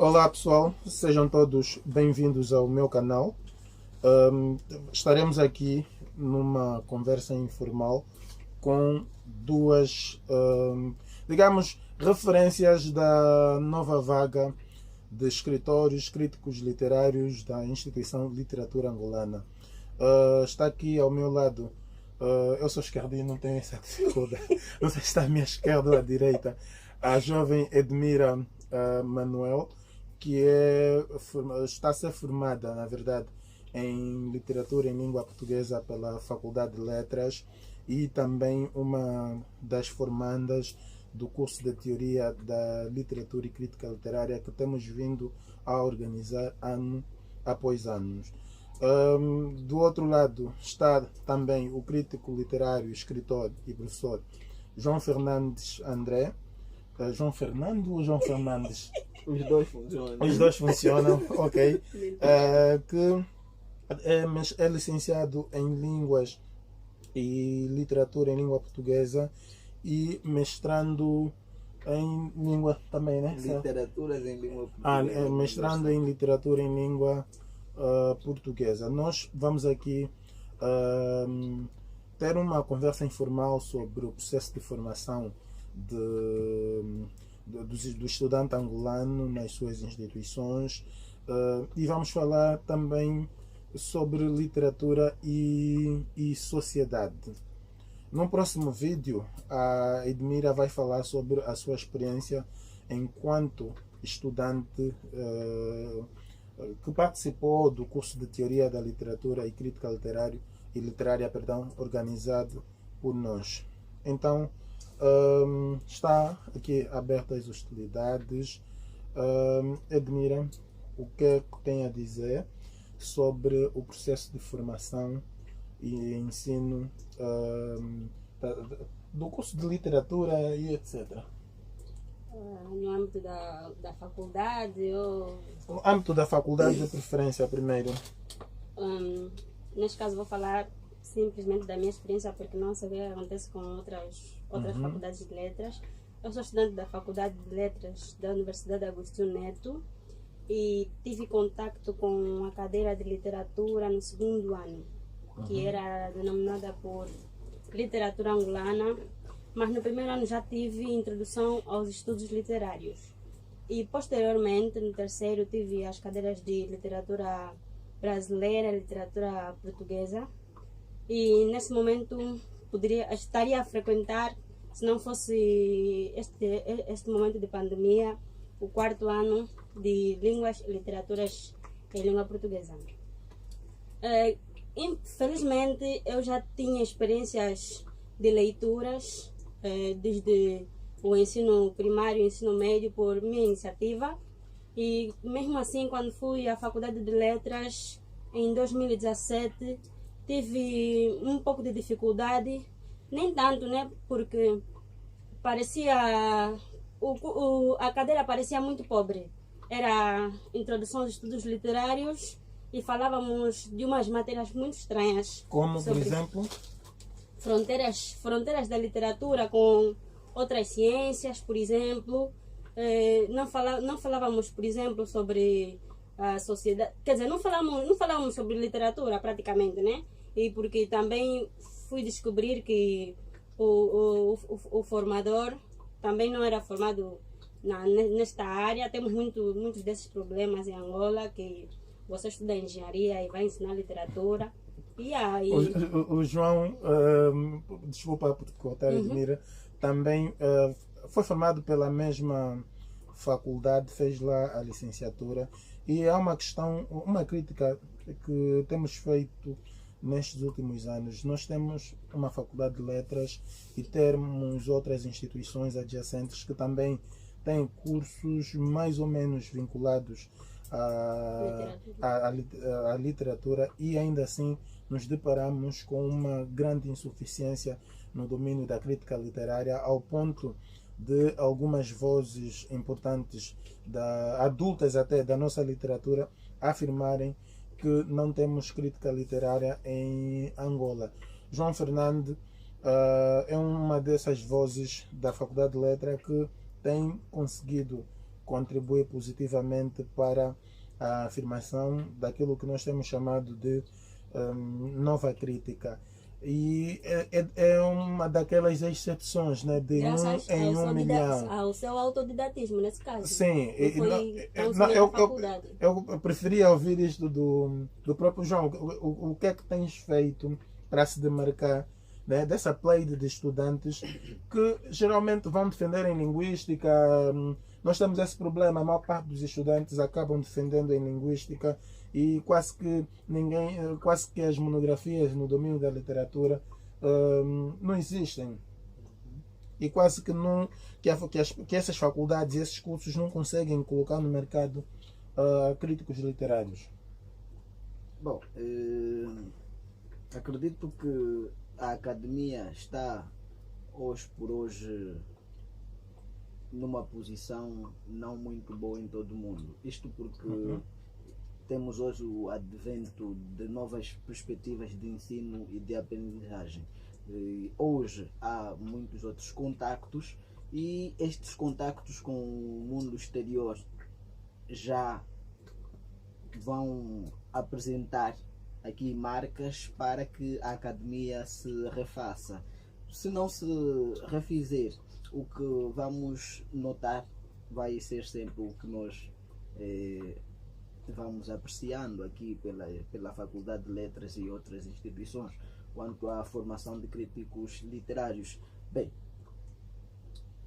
Olá pessoal, sejam todos bem-vindos ao meu canal. Estaremos aqui numa conversa informal com duas, digamos, referências da nova vaga de escritores, críticos literários da instituição Literatura Angolana. Está aqui ao meu lado, eu sou esquerdino, não tenho essa dificuldade, não sei se está à minha esquerda ou à direita, a jovem Edmira Manuel, que está a ser formada, na verdade, em literatura em língua portuguesa pela Faculdade de Letras e também uma das formandas do curso de Teoria da Literatura e Crítica Literária que temos vindo a organizar ano após ano. Do outro lado está também o crítico literário, escritor e professor João Fernandes André. João Fernando ou João Fernandes? Os dois funcionam. Os dois funcionam, ok. Que é licenciado em Línguas e Literatura em Língua Portuguesa e mestrando em Língua também, né? Literaturas em língua portuguesa. Mestrando em Literatura em Língua Portuguesa. Nós vamos aqui ter uma conversa informal sobre o processo de formação do estudante angolano nas suas instituições e vamos falar também sobre literatura e sociedade. No próximo vídeo, a Edmira vai falar sobre a sua experiência enquanto estudante que participou do curso de Teoria da Literatura e Crítica Literária, organizado por nós. Então, está aqui aberta as hostilidades. Edmira, o que é que tem a dizer sobre o processo de formação e ensino do curso de literatura e etc. No âmbito da faculdade ou... No âmbito da faculdade, de preferência, primeiro. Neste caso vou falar simplesmente da minha experiência, porque não sei o que acontece com outras faculdades de letras. Eu sou estudante da Faculdade de Letras da Universidade Agostinho Neto e tive contato com a cadeira de literatura no segundo ano, que era denominada por Literatura Angolana, mas no primeiro ano já tive introdução aos estudos literários. E posteriormente, no terceiro, tive as cadeiras de literatura brasileira, literatura portuguesa. E nesse momento estaria a frequentar, se não fosse este momento de pandemia, o quarto ano de Línguas e Literaturas em Língua Portuguesa. Infelizmente, eu já tinha experiências de leituras desde o ensino primário e ensino médio por minha iniciativa. E mesmo assim, quando fui à Faculdade de Letras em 2017, tive um pouco de dificuldade, nem tanto, né? Porque parecia a cadeira parecia muito pobre. Era introdução aos estudos literários e falávamos de umas matérias muito estranhas. Como, por exemplo? Fronteiras da literatura com outras ciências, por exemplo. Não falávamos, por exemplo, sobre a sociedade. Quer dizer, não falávamos sobre literatura praticamente, né? E porque também fui descobrir que o formador também não era formado nesta área. Temos muitos desses problemas em Angola, que você estuda engenharia e vai ensinar literatura. E aí... O João, desculpa por cortar, Edmira, também foi formado pela mesma faculdade, fez lá a licenciatura. E há uma crítica que temos feito nestes últimos anos. Nós temos uma faculdade de letras e temos outras instituições adjacentes que também têm cursos mais ou menos vinculados à literatura e ainda assim nos deparamos com uma grande insuficiência no domínio da crítica literária, ao ponto de algumas vozes importantes, adultas até, da nossa literatura, afirmarem que não temos crítica literária em Angola. João Fernando é uma dessas vozes da Faculdade de Letras que tem conseguido contribui positivamente para a afirmação daquilo que nós temos chamado de nova crítica. E é uma daquelas exceções, né, de Graças um em um milhão. ao seu autodidatismo, nesse caso. Sim, eu preferia ouvir isto do próprio João. O que é que tens feito para se demarcar, né, dessa pleide de estudantes que geralmente vão defender em linguística? Nós temos esse problema, a maior parte dos estudantes acabam defendendo em linguística e quase que as monografias no domínio da literatura não existem. E quase que que essas faculdades e esses cursos não conseguem colocar no mercado críticos literários. Bom, acredito que a academia está hoje por hoje numa posição não muito boa em todo o mundo. Isto porque temos hoje o advento de novas perspectivas de ensino e de aprendizagem. Hoje há muitos outros contactos e estes contactos com o mundo exterior já vão apresentar aqui marcas para que a academia se refaça. Se não se refizer, o que vamos notar vai ser sempre o que nós vamos apreciando aqui pela Faculdade de Letras e outras instituições quanto à formação de críticos literários. Bem,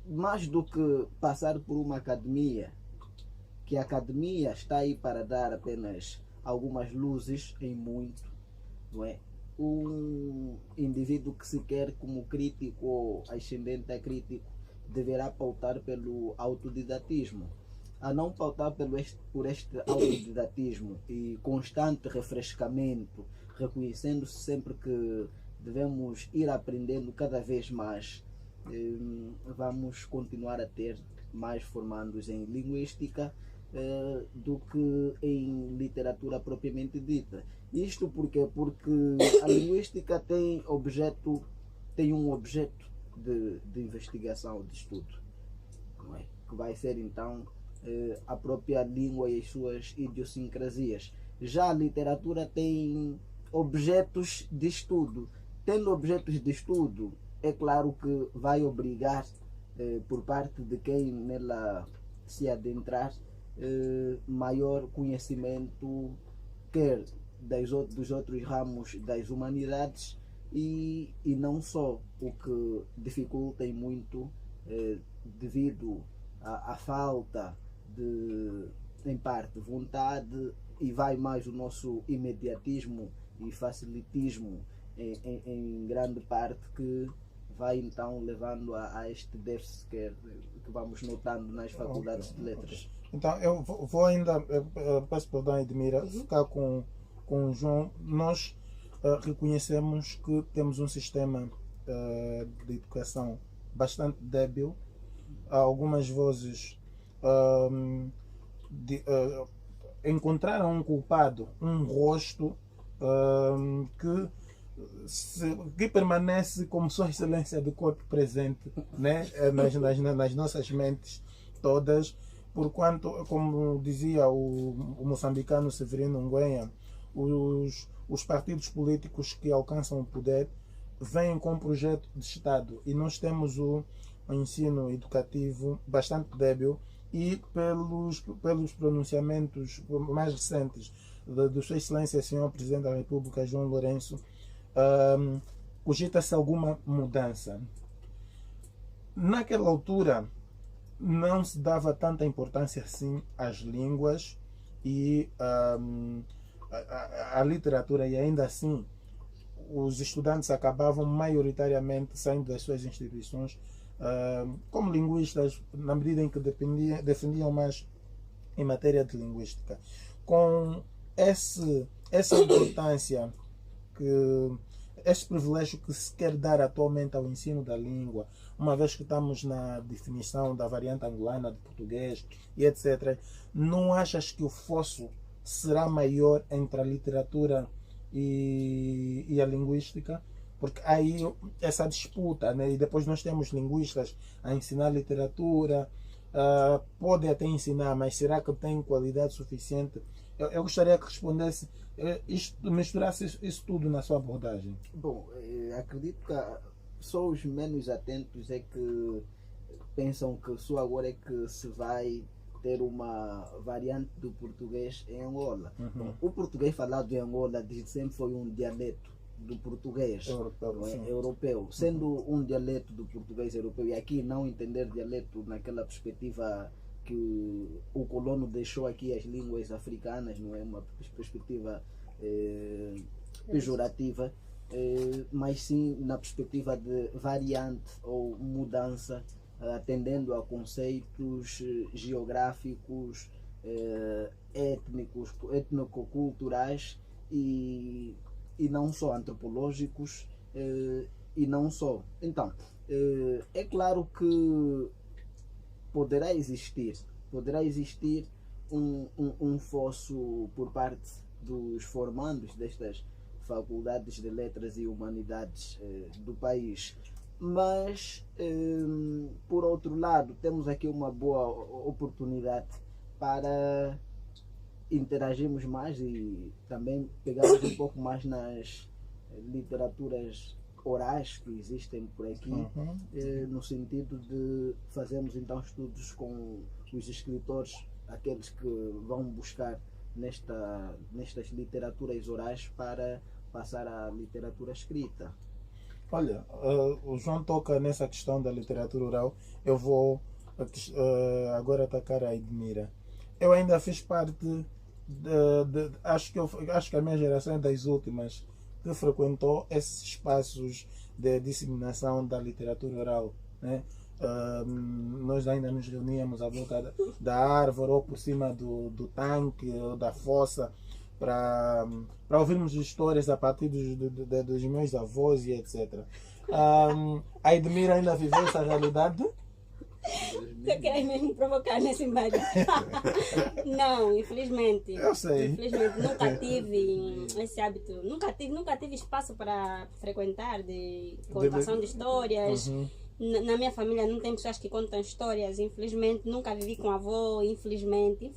mais do que passar por uma academia, que a academia está aí para dar apenas algumas luzes em muito, não é? Um indivíduo que se quer como crítico ou ascendente a crítico deverá pautar pelo autodidatismo. A não pautar por este autodidatismo e constante refrescamento, reconhecendo-se sempre que devemos ir aprendendo cada vez mais, vamos continuar a ter mais formandos em linguística do que em literatura propriamente dita. Isto porque a linguística tem um objeto de investigação, de estudo, não é? Que vai ser então a própria língua e as suas idiosincrasias. Já a literatura tem objetos de estudo. Tendo objetos de estudo, é claro que vai obrigar, por parte de quem nela se adentrar, maior conhecimento, quer dos outros ramos das humanidades e não só, o que dificulta muito devido à falta de, em parte, vontade, e vai mais o nosso imediatismo e facilitismo em grande parte, que vai então levando a este déficit que vamos notando nas faculdades de letras. Então eu vou ainda, peço perdão, Edmira, ficar com o João. Nós reconhecemos que temos um sistema de educação bastante débil. Há algumas vozes encontraram um culpado, um rosto que permanece como sua excelência do corpo presente, né? nas nossas mentes todas, porquanto, como dizia o moçambicano Severino Nguenha, os partidos políticos que alcançam o poder vêm com um projeto de Estado, e nós temos o ensino educativo bastante débil, e pelos pronunciamentos mais recentes de Sua Excelência Senhor Presidente da República João Lourenço, cogita-se alguma mudança. Naquela altura não se dava tanta importância assim às línguas e à literatura, e ainda assim os estudantes acabavam maioritariamente saindo das suas instituições como linguistas, na medida em que defendiam mais em matéria de linguística. Com essa importância, esse privilégio que se quer dar atualmente ao ensino da língua, uma vez que estamos na definição da variante angolana de português e etc., não achas que o fosso será maior entre a literatura e a linguística? Porque aí essa disputa, né? E depois nós temos linguistas a ensinar literatura, pode até ensinar, mas será que tem qualidade suficiente? Eu gostaria que respondesse, misturasse isso tudo na sua abordagem. Bom, acredito que só os menos atentos é que pensam que só agora é que se vai ter uma variante do português em Angola. Bom, o português falado em Angola desde sempre foi um dialeto do português europeu, sendo um dialeto do português europeu, e aqui não entender dialeto naquela perspectiva que o colono deixou aqui as línguas africanas, não é uma perspectiva pejorativa, mas sim na perspectiva de variante ou mudança, atendendo a conceitos geográficos, étnicos, étnico-culturais e não só antropológicos, e não só. Então, é claro que poderá existir um fosso por parte dos formandos destas faculdades de letras e humanidades do país, mas por outro lado temos aqui uma boa oportunidade para interagirmos mais e também pegarmos um pouco mais nas literaturas orais que existem por aqui, no sentido de fazermos então estudos com os escritores, aqueles que vão buscar nestas literaturas orais para passar à literatura escrita. Olha, o João toca nessa questão da literatura oral. Eu vou agora atacar a Edmira. Eu ainda fiz parte acho que a minha geração é das últimas que frequentou esses espaços de disseminação da literatura oral, né? Nós ainda nos reuníamos à volta da árvore ou por cima do tanque ou da fossa para ouvirmos histórias a partir dos meus avós e etc. A Edmira ainda viveu essa realidade? Você quer mesmo provocar nesse embate? Não, infelizmente. Eu sei. Infelizmente, nunca tive esse hábito. Nunca tive espaço para frequentar de contação de histórias. Na minha família não tem pessoas que contam histórias, infelizmente. Nunca vivi com avô, infelizmente.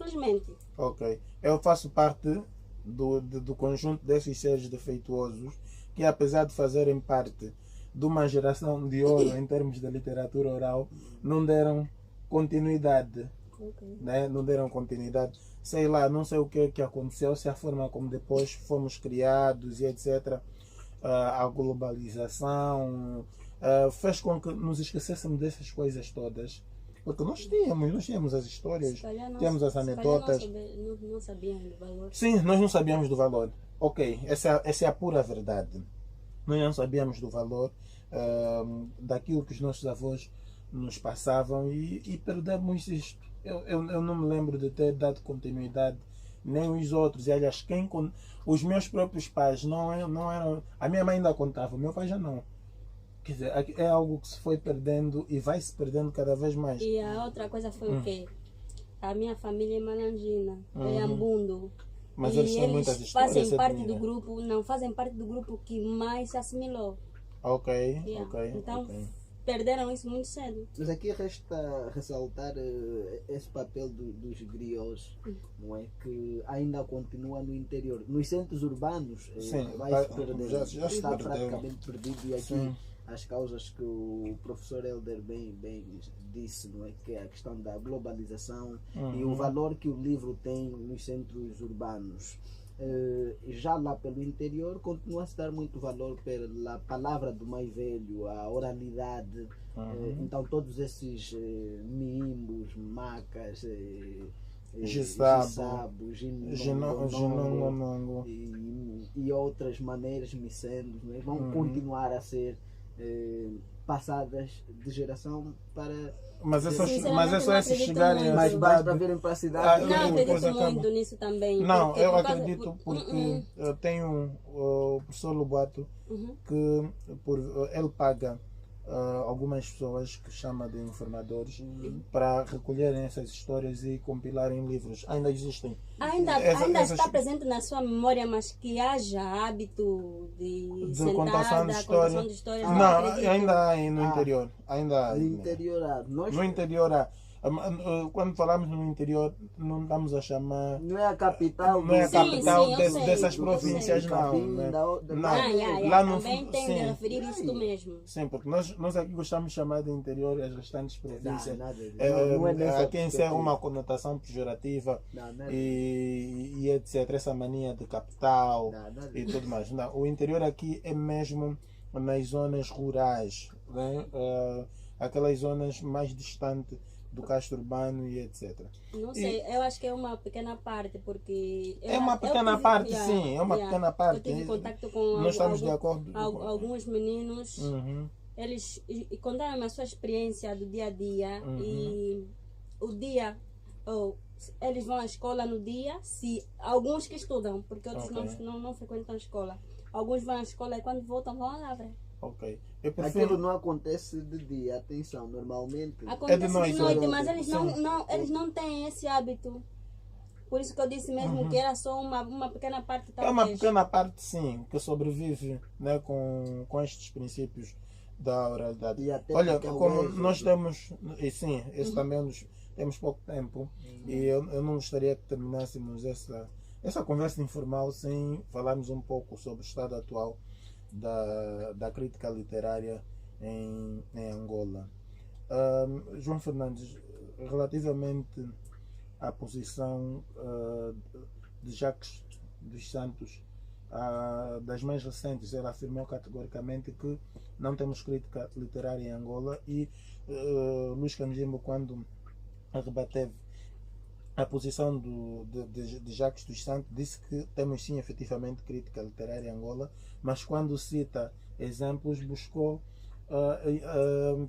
Ok. Eu faço parte do conjunto desses seres defeituosos que, apesar de fazerem parte de uma geração de ouro em termos de literatura oral, não deram continuidade. Né? Não deram continuidade. Sei lá, não sei o que aconteceu, se a forma como depois fomos criados e etc. A globalização fez com que nos esquecêssemos dessas coisas todas. Porque nós tínhamos as histórias, tínhamos as anedotas. Não sabíamos do valor. Sim, nós não sabíamos do valor. Ok, essa é a pura verdade. Nós não sabíamos do valor daquilo que os nossos avós nos passavam e perdemos isto. Eu não me lembro de ter dado continuidade, nem os outros. E aliás, os meus próprios pais não eram. A minha mãe ainda contava, o meu pai já não. Quer dizer, é algo que se foi perdendo e vai se perdendo cada vez mais. E a outra coisa foi o quê? A minha família é malangina, é ambundo. Mas eles têm muitas histórias. Fazem parte do grupo que mais se assimilou. Ok. Então perderam isso muito cedo. Mas aqui resta ressaltar esse papel dos griots, não é? Que ainda continua no interior. Nos centros urbanos vai se perder. Já está praticamente perdido, e aqui as causas que o professor Helder bem disse, não é? Que é a questão da globalização e o valor que o livro tem nos centros urbanos. Já lá pelo interior continua a se dar muito valor pela palavra do mais velho, a oralidade. Então todos esses mimbos, macas, gisabos, e outras maneiras micendos, né? Vão continuar a ser passadas de geração para... Mas é só esses chegarem mais baixo para virem para a cidade. Não acredito muito nisso também. Não, eu acredito porque eu tenho o professor Lobato que ele paga algumas pessoas que chama de informadores para recolherem essas histórias e compilarem livros. Ainda existem. Ainda está presente na sua memória, mas que haja hábito de contação de histórias. Não, ainda há no interior. Ainda há. No interior há. No interior há. Quando falamos no interior, não estamos a chamar. Não é a capital. Não é a Sim, capital sim, eu sei, dessas eu províncias, sei. não. Capim, Né? Não. Yeah. Lá no Também tem de sim. referir isso mesmo. Sim, porque nós aqui gostamos de chamar de interior as restantes províncias. Não é nessa Aqui encerra perspectiva. uma conotação pejorativa Não é e etc. Essa mania de capital Não. e tudo mais. Não, o interior aqui é mesmo nas zonas rurais, né? Aquelas zonas mais distantes do casco urbano e etc. Não sei, eu acho que é uma pequena parte, porque... É uma pequena parte, sim, é uma pequena parte. Eu tive contato com Nós estamos de acordo. alguns meninos, Uhum. eles contaram a sua experiência do dia a dia e o dia, eles vão à escola no dia, se alguns que estudam, porque outros Ok. não frequentam a escola. Alguns vão à escola e quando voltam vão à lavra. Ok. Eu Aquilo prefiro. não acontece de dia, atenção, normalmente. Acontece de noite, mas eles sim. eles não têm esse hábito. Por isso que eu disse mesmo que era só uma pequena parte, É uma talvez. pequena parte, sim, que sobrevive, né, com estes princípios da oralidade. E até Olha, porque é o como êxodo. nós temos, e sim, esse também temos pouco tempo, e eu não gostaria que terminássemos essa conversa informal sem falarmos um pouco sobre o estado atual da crítica literária em Angola. João Fernandes, relativamente à posição de Jacques dos Santos, das mais recentes, ele afirmou categoricamente que não temos crítica literária em Angola, e Luís Camjimbo, quando rebateve a posição de Jacques dos Santos, disse que temos sim efetivamente crítica literária em Angola, mas quando cita exemplos buscou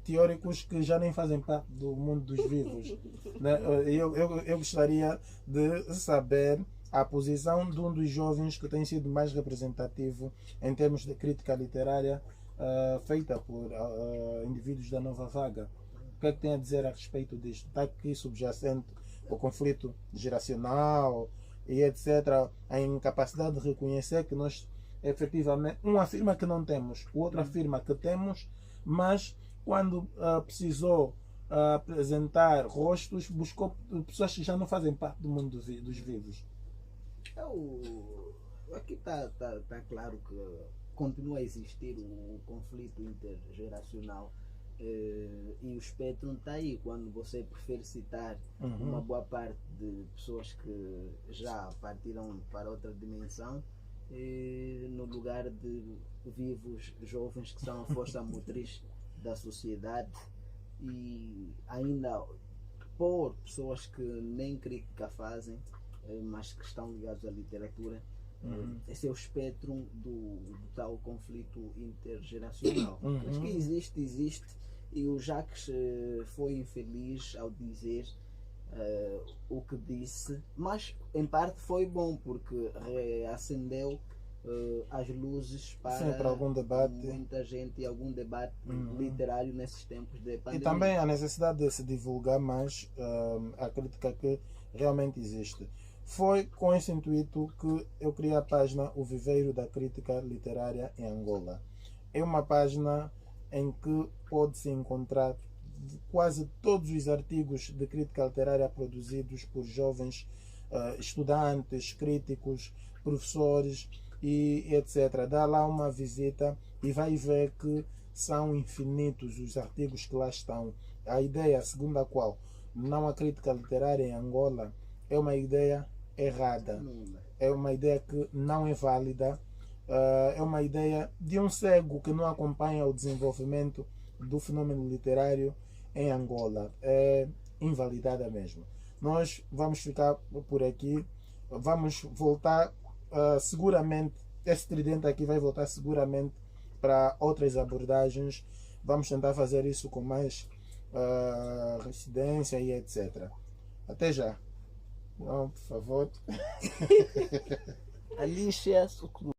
teóricos que já nem fazem parte do mundo dos vivos. Né? Eu gostaria de saber a posição de um dos jovens que tem sido mais representativo em termos de crítica literária feita por indivíduos da Nova Vaga. O que é que tem a dizer a respeito disto? Está aqui subjacente o conflito geracional e etc. A incapacidade de reconhecer que nós efetivamente, um afirma que não temos, o outro afirma que temos, mas quando precisou apresentar rostos, buscou pessoas que já não fazem parte do mundo dos vivos. Aqui está claro que continua a existir o conflito intergeracional. E o espectro está aí quando você prefere citar uma boa parte de pessoas que já partiram para outra dimensão no lugar de vivos jovens que são a força motriz da sociedade, e ainda por pessoas que nem crítica fazem, mas que estão ligados à literatura. Esse é o espectro do tal conflito intergeracional. Mas que existe, e o Jacques foi infeliz ao dizer o que disse, mas em parte foi bom porque reacendeu as luzes para algum debate, muita gente, e algum debate literário nesses tempos de pandemia. E também a necessidade de se divulgar mais a crítica que realmente existe. Foi com esse intuito que eu criei a página O Viveiro da Crítica Literária em Angola. É uma página em que pode-se encontrar quase todos os artigos de crítica literária produzidos por jovens estudantes, críticos, professores e etc. Dá lá uma visita e vai ver que são infinitos os artigos que lá estão. A ideia segundo a qual não há crítica literária em Angola é uma ideia errada, é uma ideia que não é válida, é uma ideia de um cego que não acompanha o desenvolvimento do fenômeno literário em Angola. É invalidada mesmo. Nós vamos ficar por aqui, vamos voltar seguramente, esse tridente aqui vai voltar seguramente para outras abordagens. Vamos tentar fazer isso com mais residência e etc. Até já. Não, por favor. Alicia Sucru.